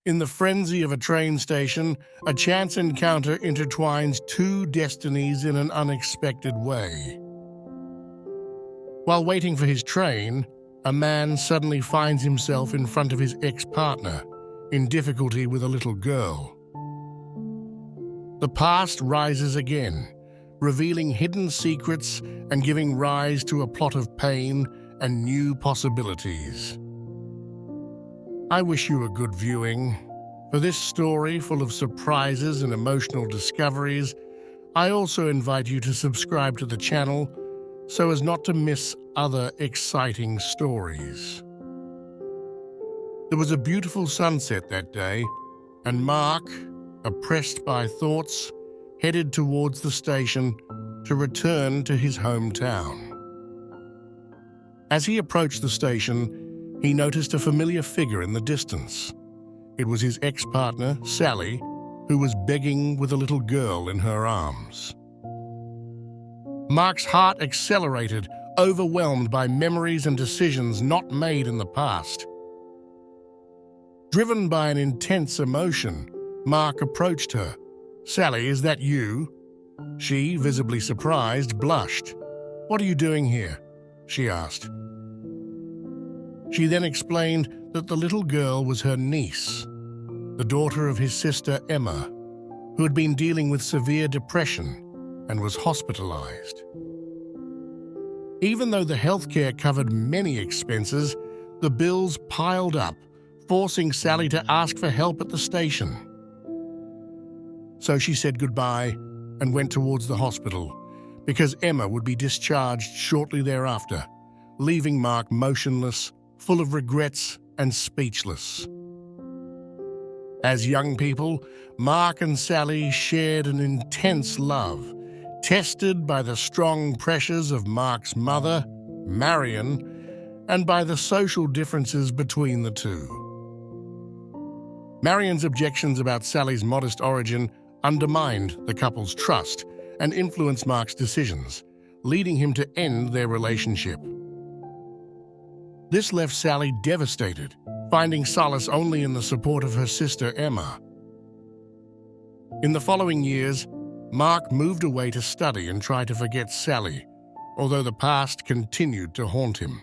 In the frenzy of a train station, a chance encounter intertwines two destinies in an unexpected way. While waiting for his train, a man suddenly finds himself in front of his ex-partner, in difficulty with a little girl. The past rises again, revealing hidden secrets and giving rise to a plot of pain and new possibilities. I wish you a good viewing. For this story full of surprises and emotional discoveries, I also invite you to subscribe to the channel so as not to miss other exciting stories. There was a beautiful sunset that day, and Mark, oppressed by thoughts, headed towards the station to return to his hometown. As he approached the station, he noticed a familiar figure in the distance. It was his ex-partner, Sally, who was begging with a little girl in her arms. Mark's heart accelerated, overwhelmed by memories and decisions not made in the past. Driven by an intense emotion, Mark approached her. "Sally, is that you?" She, visibly surprised, blushed. "What are you doing here?" she asked. She then explained that the little girl was her niece, the daughter of his sister Emma, who had been dealing with severe depression and was hospitalized. Even though the healthcare covered many expenses, the bills piled up, forcing Sally to ask for help at the station. So she said goodbye and went towards the hospital, because Emma would be discharged shortly thereafter, leaving Mark motionless, full of regrets and speechless. As young people, Mark and Sally shared an intense love, tested by the strong pressures of Mark's mother, Marion, and by the social differences between the two. Marion's objections about Sally's modest origin undermined the couple's trust and influenced Mark's decisions, leading him to end their relationship. This left Sally devastated, finding solace only in the support of her sister Emma. In the following years, Mark moved away to study and try to forget Sally, although the past continued to haunt him.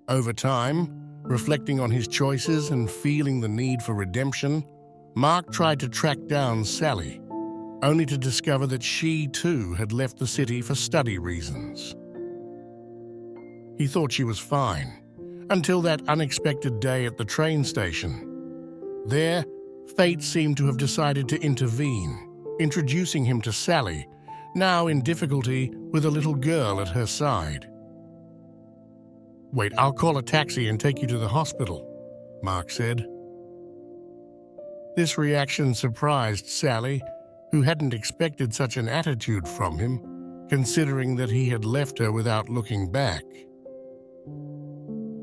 Over time, reflecting on his choices and feeling the need for redemption, Mark tried to track down Sally, only to discover that she too had left the city for study reasons. He thought she was fine, until that unexpected day at the train station. There, fate seemed to have decided to intervene, introducing him to Sally, now in difficulty with a little girl at her side. "Wait, I'll call a taxi and take you to the hospital," Mark said. This reaction surprised Sally, who hadn't expected such an attitude from him, considering that he had left her without looking back.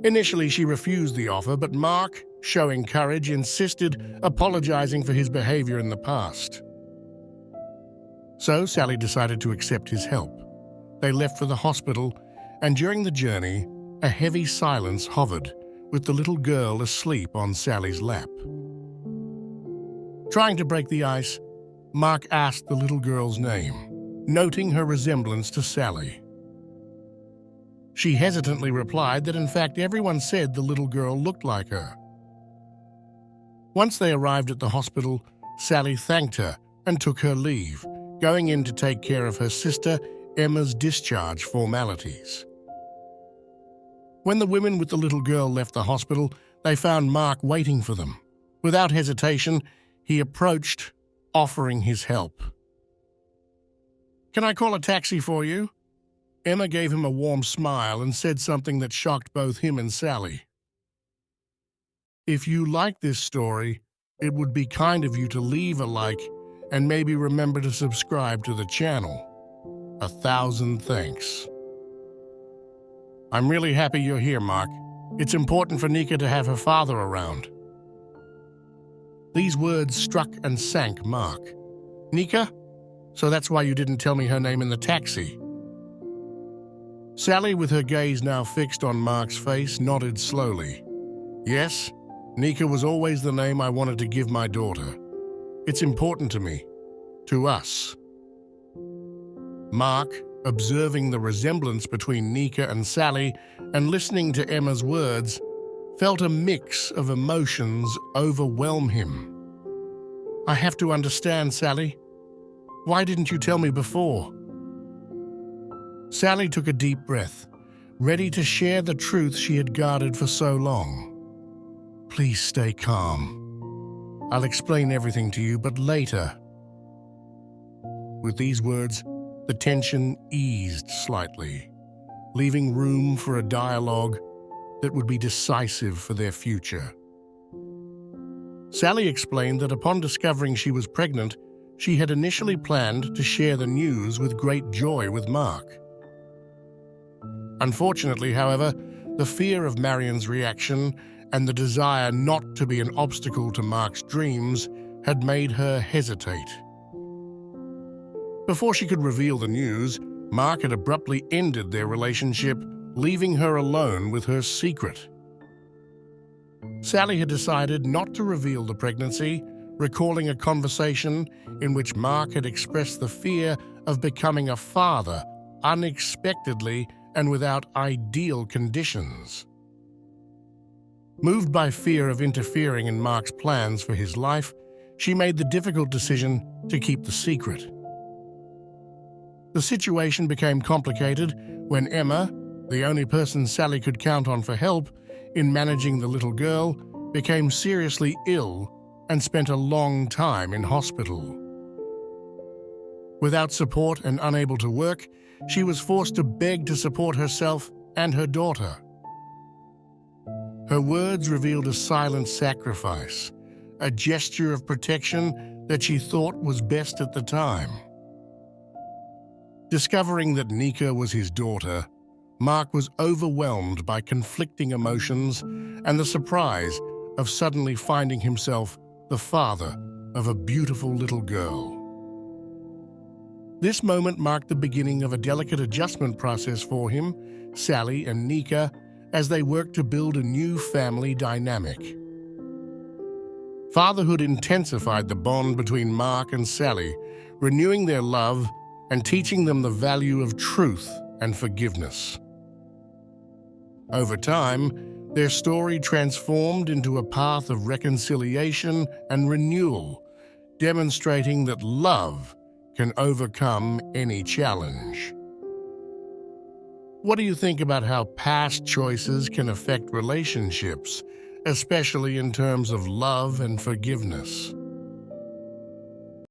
Initially, she refused the offer, but Mark, showing courage, insisted, apologizing for his behavior in the past. So Sally decided to accept his help. They left for the hospital, and during the journey, a heavy silence hovered, with the little girl asleep on Sally's lap. Trying to break the ice, Mark asked the little girl's name, noting her resemblance to Sally. She hesitantly replied that in fact everyone said the little girl looked like her. Once they arrived at the hospital, Sally thanked her and took her leave, going in to take care of her sister Emma's discharge formalities. When the women with the little girl left the hospital, they found Mark waiting for them. Without hesitation, he approached, offering his help. "Can I call a taxi for you?" Emma gave him a warm smile and said something that shocked both him and Sally. If you like this story, it would be kind of you to leave a like and maybe remember to subscribe to the channel. 1,000 thanks. I'm really happy you're here, Mark. It's important for Nika to have her father around. These words struck and sank Mark. Nika? So that's why you didn't tell me her name in the taxi. Sally, with her gaze now fixed on Mark's face, nodded slowly. Yes, Nika was always the name I wanted to give my daughter. It's important to me, to us. Mark, observing the resemblance between Nika and Sally and listening to Emma's words, felt a mix of emotions overwhelm him. I have to understand, Sally. Why didn't you tell me before? Sally took a deep breath, ready to share the truth she had guarded for so long. Please stay calm. I'll explain everything to you, but later. With these words, the tension eased slightly, leaving room for a dialogue that would be decisive for their future. Sally explained that upon discovering she was pregnant, she had initially planned to share the news with great joy with Mark. Unfortunately, however, the fear of Marion's reaction and the desire not to be an obstacle to Mark's dreams had made her hesitate. Before she could reveal the news, Mark had abruptly ended their relationship, leaving her alone with her secret. Sally had decided not to reveal the pregnancy, recalling a conversation in which Mark had expressed the fear of becoming a father unexpectedly and without ideal conditions. Moved by fear of interfering in Mark's plans for his life, she made the difficult decision to keep the secret. The situation became complicated when Emma, the only person Sally could count on for help in managing the little girl, became seriously ill and spent a long time in hospital. Without support and unable to work, she was forced to beg to support herself and her daughter. Her words revealed a silent sacrifice, a gesture of protection that she thought was best at the time. Discovering that Nika was his daughter, Mark was overwhelmed by conflicting emotions and the surprise of suddenly finding himself the father of a beautiful little girl. This moment marked the beginning of a delicate adjustment process for him, Sally, and Nika as they worked to build a new family dynamic. Fatherhood intensified the bond between Mark and Sally, renewing their love and teaching them the value of truth and forgiveness. Over time, their story transformed into a path of reconciliation and renewal, demonstrating that love can overcome any challenge. What do you think about how past choices can affect relationships, especially in terms of love and forgiveness?